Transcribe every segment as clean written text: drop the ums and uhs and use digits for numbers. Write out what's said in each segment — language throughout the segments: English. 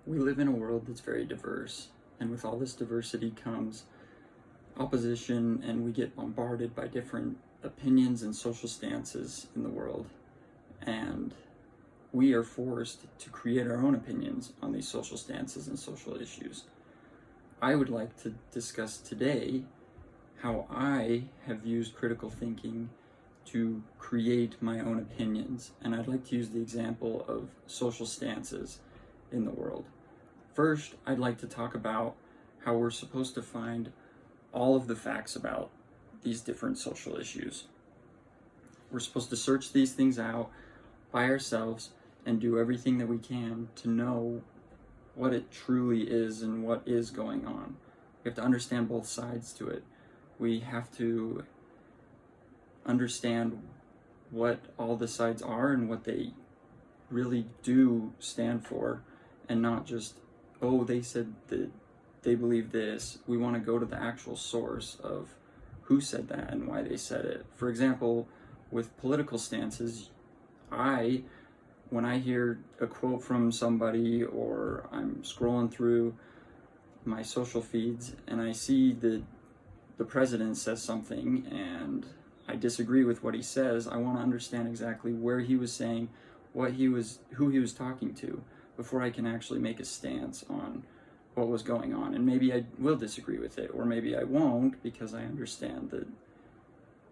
We live in a world that's very diverse, and with all this diversity comes opposition, and we get bombarded by different opinions and social stances in the world. And we are forced to create our own opinions on these social stances and social issues. I would like to discuss today how I have used critical thinking to create my own opinions, and I'd like to use the example of social stances in the world. First, I'd like to talk about how we're supposed to find all of the facts about these different social issues. We're supposed to search these things out by ourselves and do everything that we can to know what it truly is and what is going on. We have to understand both sides to it. We have to understand what all the sides are and what they really do stand for, and not just, oh, they said that they believe this. We want to go to the actual source of who said that and why they said it. For example, with political stances, when I hear a quote from somebody, or I'm scrolling through my social feeds and I see that the president says something and I disagree with what he says, I want to understand exactly where he was saying, who he was talking to, before I can actually make a stance on what was going on. And maybe I will disagree with it, or maybe I won't, because I understand that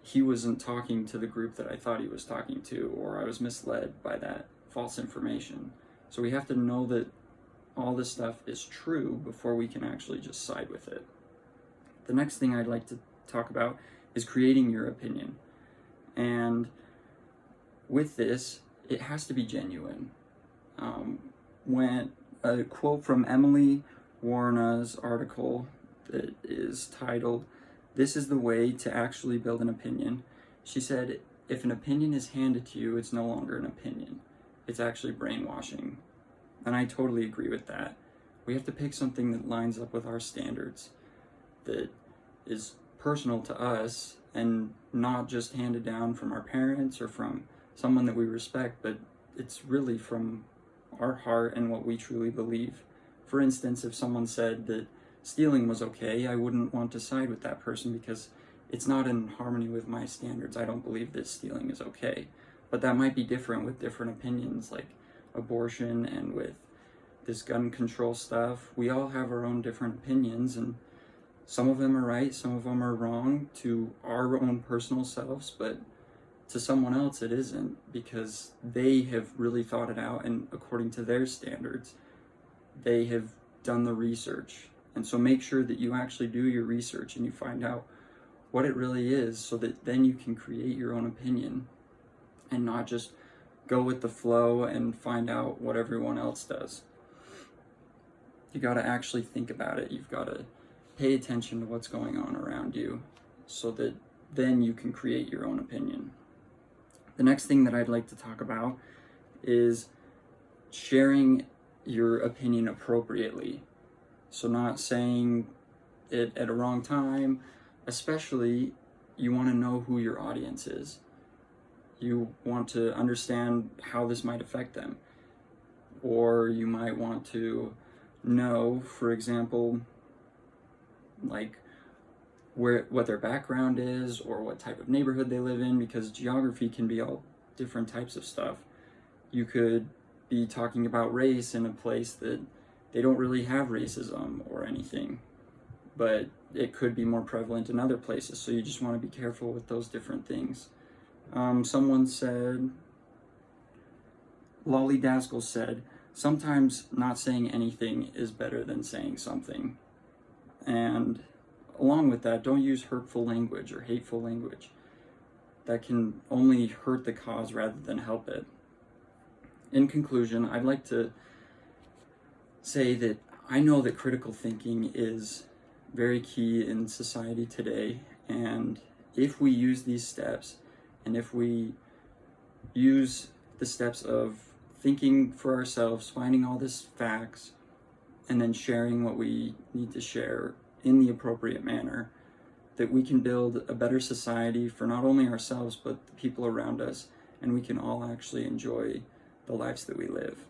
he wasn't talking to the group that I thought he was talking to, or I was misled by that false information. So we have to know that all this stuff is true before we can actually just side with it. The next thing I'd like to talk about is creating your opinion. And with this, it has to be genuine. When a quote from Emily Warna's article that is titled, "This is the way to actually build an opinion." She said, if an opinion is handed to you, it's no longer an opinion. It's actually brainwashing. And I totally agree with that. We have to pick something that lines up with our standards, that is personal to us, and not just handed down from our parents or from someone that we respect, but it's really from our heart and what we truly believe. For instance, if someone said that stealing was okay, I wouldn't want to side with that person because it's not in harmony with my standards. I don't believe that stealing is okay. But that might be different with different opinions, like abortion and with this gun control stuff. We all have our own different opinions, and some of them are right, some of them are wrong to our own personal selves, but to someone else it isn't, because they have really thought it out, and according to their standards, they have done the research. And so make sure that you actually do your research and you find out what it really is, so that then you can create your own opinion and not just go with the flow and find out what everyone else does. You got to actually think about it. You've got to pay attention to what's going on around you, so that then you can create your own opinion. The next thing that I'd like to talk about is sharing your opinion appropriately. So not saying it at a wrong time. Especially, you want to know who your audience is. You want to understand how this might affect them. Or you might want to know, for example, like what their background is, or what type of neighborhood they live in, because geography can be all different types of stuff. You could be talking about race in a place that they don't really have racism or anything, but it could be more prevalent in other places, so you just want to be careful with those different things. Someone said, Lolly Daskell said, sometimes not saying anything is better than saying something. And along with that, don't use hurtful language or hateful language. That can only hurt the cause rather than help it. In conclusion, I'd like to say that I know that critical thinking is very key in society today, and if we use these steps, and if we use the steps of thinking for ourselves, finding all these facts, and then sharing what we need to share in the appropriate manner, that we can build a better society for not only ourselves, but the people around us, and we can all actually enjoy the lives that we live.